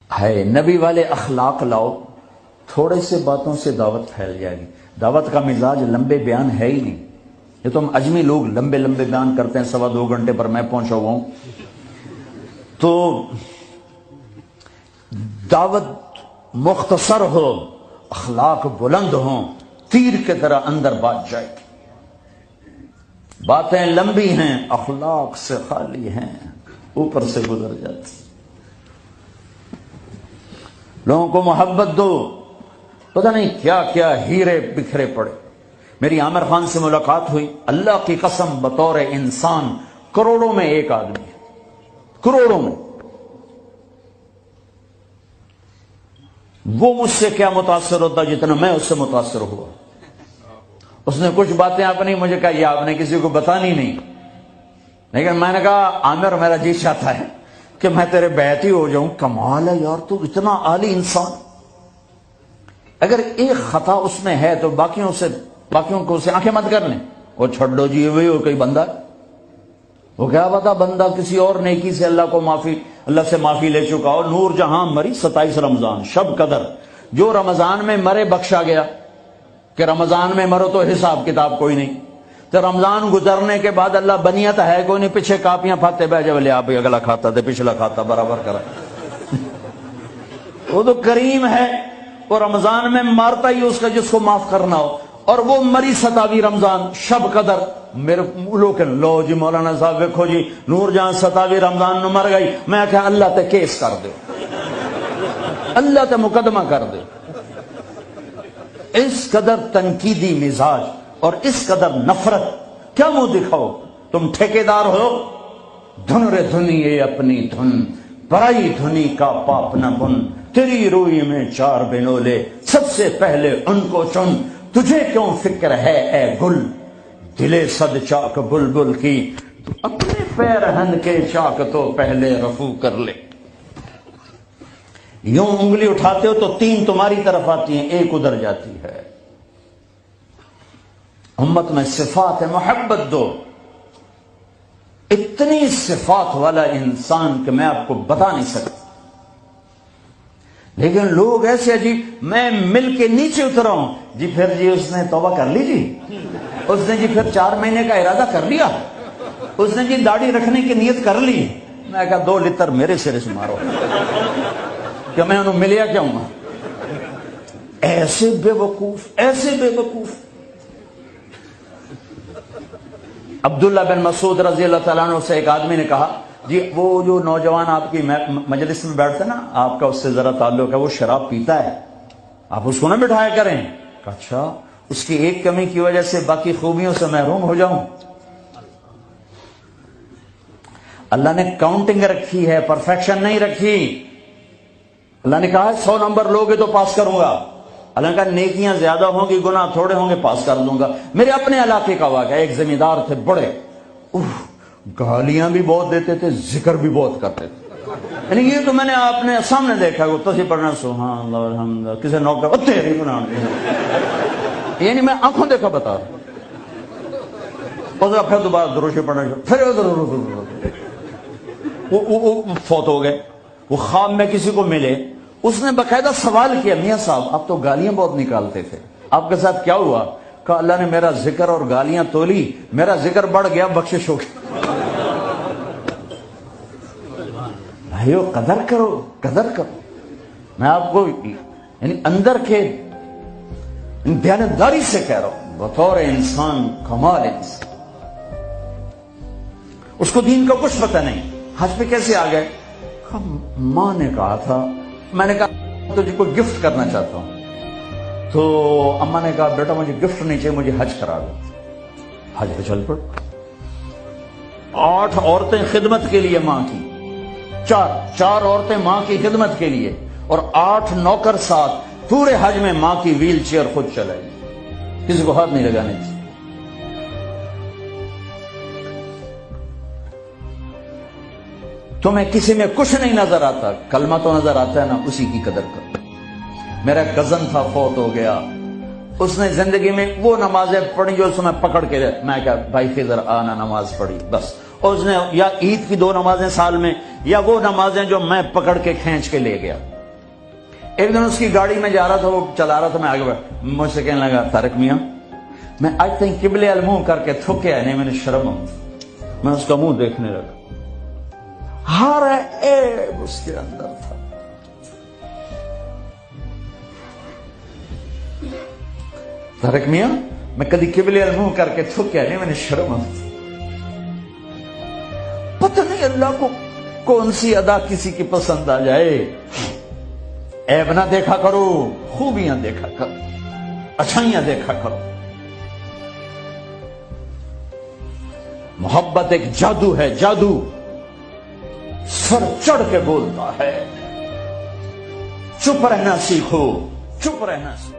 ہے نبی والے اخلاق لاؤ، تھوڑے سے باتوں سے دعوت پھیل جائے گی۔ دعوت کا مزاج لمبے بیان ہے ہی نہیں۔ یہ تو ہم اجمی لوگ لمبے لمبے بیان کرتے ہیں، 2.25 گھنٹے پر میں پہنچا ہوا ہوں۔ تو دعوت مختصر ہو، اخلاق بلند ہوں، تیر کی طرح اندر بات جائے گی۔ باتیں لمبی ہیں، اخلاق سے خالی ہیں، اوپر سے گزر جاتی۔ لوگوں کو محبت دو، پتہ نہیں کیا کیا ہیرے بکھرے پڑے۔ میری عامر خان سے ملاقات ہوئی، اللہ کی قسم بطور انسان کروڑوں میں ایک آدمی ہے، کروڑوں میں۔ وہ مجھ سے کیا متاثر ہوتا جتنا میں اس سے متاثر ہوا۔ اس نے کچھ باتیں اپنی مجھے کہا، یہ آپ نے کسی کو بتانی نہیں، لیکن میں نے کہا عامر میرا جی چاہتا ہے کہ میں تیرے بیعتی ہو جاؤں۔ کمال ہے یار، تو اتنا عالی انسان، اگر ایک خطا اس میں ہے تو باقیوں کو اسے آنکھیں مت کر لیں، وہ چھوڑ دو جی، وہی ہو کوئی بندہ، وہ کیا پتا بندہ کسی اور نیکی سے اللہ سے معافی لے چکا ہو۔ نور جہاں مری 27 رمضان شب قدر، جو رمضان میں مرے بخشا گیا، کہ رمضان میں مرو تو حساب کتاب کوئی نہیں، تو رمضان گزرنے کے بعد اللہ بنیت ہے کوئی نہیں، پیچھے کاپیاں پھاتے بہ جب لے آپ اگلا کھاتا تھے پچھلا کھاتا برابر کرا۔ وہ تو کریم ہے، وہ رمضان میں مارتا ہی اس کا جس کو معاف کرنا ہو، اور وہ مری 27 رمضان شب قدر۔ میرے لوگ لو جی مولانا صاحب دیکھو جی نور جہاں 27 رمضان نو مر گئی، میں کہا اللہ تے کیس کر دے، اللہ تے مقدمہ کر دے۔ اس قدر تنقیدی مزاج اور اس قدر نفرت، کیا منہ دکھاؤ؟ تم ٹھیکیدار ہو، دھن رے دھنی اپنی دھن، پرائی دھنی کا پاپ نہ بن، تیری روئی میں 4 بنولے، سب سے پہلے ان کو چن، تجھے کیوں فکر ہے اے گل، دلے صد چاک بلبل کی، تو اپنے پیرہن کے چاک تو پہلے رفو کر لے۔ یوں انگلی اٹھاتے ہو تو 3 تمہاری طرف آتی ہیں، 1 ادھر جاتی ہے۔ امت میں صفات محبت دو۔ اتنی صفات والا انسان کہ میں آپ کو بتا نہیں سکتا، لیکن لوگ ایسے عجیب، میں مل کے نیچے اترا ہوں جی، پھر جی اس نے توبہ کر لی جی، اس نے جی پھر 4 مہینے کا ارادہ کر لیا، اس نے جی داڑھی رکھنے کی نیت کر لی۔ میں کہا 2 لتر میرے سرے سے مارو کہ میں انہوں ملیا کیا ہوں۔ ایسے بے وقوف، ایسے بے وقوف۔ عبداللہ بن مسعود رضی اللہ تعالیٰ عنہ سے ایک آدمی نے کہا، جی وہ جو نوجوان آپ کی مجلس میں بیٹھتا نا، آپ کا اس سے ذرا تعلق ہے، وہ شراب پیتا ہے، آپ اس کو نہ بٹھایا کریں۔ کہا اچھا، اس کی ایک کمی کی وجہ سے باقی خوبیوں سے محروم ہو جاؤں؟ اللہ نے کاؤنٹنگ رکھی ہے، پرفیکشن نہیں رکھی۔ اللہ نے کہا 100 نمبر لوگے تو پاس کروں گا، اللہ نے کہا نیکیاں زیادہ ہوں گی گناہ تھوڑے ہوں گے، پاس کر دوں گا۔ میرے اپنے علاقے کا واقعہ، ایک زمیندار تھے بڑے، گالیاں بھی بہت دیتے تھے، ذکر بھی بہت کرتے تھے، یعنی یہ تو میں نے اپنے سامنے دیکھا ہے، وہ تصویر پڑھنا سبحان اللہ الحمد، کسی نوکر تیری گناہ، یعنی میں آنکھوں دیکھا بتا رہا ہوں۔ پھر دوبارہ دروشی پڑھنا، پھر وہ فوت ہو گئے۔ وہ خواب میں کسی کو ملے، اس نے باقاعدہ سوال کیا، میاں صاحب آپ تو گالیاں بہت نکالتے تھے، آپ کے ساتھ کیا ہوا؟ کہا اللہ نے میرا ذکر اور گالیاں تولی، میرا ذکر بڑھ گیا، بخشش ہو گئی۔ بھائیو قدر کرو، قدر کرو۔ میں آپ کو یعنی اندر کے دیانتداری سے کہہ رہا ہوں، بطور انسان کمال انسان، اس کو دین کا کچھ پتہ نہیں۔ حج پہ کیسے آ گئے؟ ماں نے کہا تھا، میں نے کہا تجھے کوئی گفٹ کرنا چاہتا ہوں، تو اماں نے کہا بیٹا مجھے گفٹ نہیں چاہیے، مجھے حج کرا دو۔ حج پہ چل پڑ۔ 8 عورتیں خدمت کے لیے ماں کی، 4 عورتیں ماں کی خدمت کے لیے، اور 8 نوکر ساتھ، پورے حج میں ماں کی ویل چیئر خود چلائی، کسی کو ہاتھ نہیں لگانے تھی۔ تمہیں کسی میں کچھ نہیں نظر آتا، کلمہ تو نظر آتا ہے نا، اسی کی قدر کرو۔ میرا کزن تھا، فوت ہو گیا، اس نے زندگی میں وہ نمازیں پڑھی جو اس میں پکڑ کے دے، میں کہا بھائی خضر آنا نماز پڑھی بس، اس نے یا عید کی 2 نمازیں سال میں، یا وہ نمازیں جو میں پکڑ کے کھینچ کے لے گیا۔ ایک دن اس کی گاڑی میں جا رہا تھا، وہ چلا رہا تھا، میں آگے بڑھ، مجھ سے کہنے لگا طارق میاں میں آج تک قبلے المنہ کر کے تھکیا ہے نہیں، میں نے شرم ہوں۔ میں اس کا منہ دیکھنے لگا، ہر عیب اس کے اندر تھا۔ طارق میاں میں کبھی قبلے المنہ کر کے تھکیا نہیں، میں نے شرم ہوں۔ پتہ نہیں اللہ کو کون سی ادا کسی کی پسند آ جائے۔ عیب نہ دیکھا کرو، خوبیاں دیکھا کرو، اچھائیاں دیکھا کرو۔ محبت ایک جادو ہے، جادو سر چڑھ کے بولتا ہے۔ چپ رہنا سیکھو، چپ رہنا سیکھو۔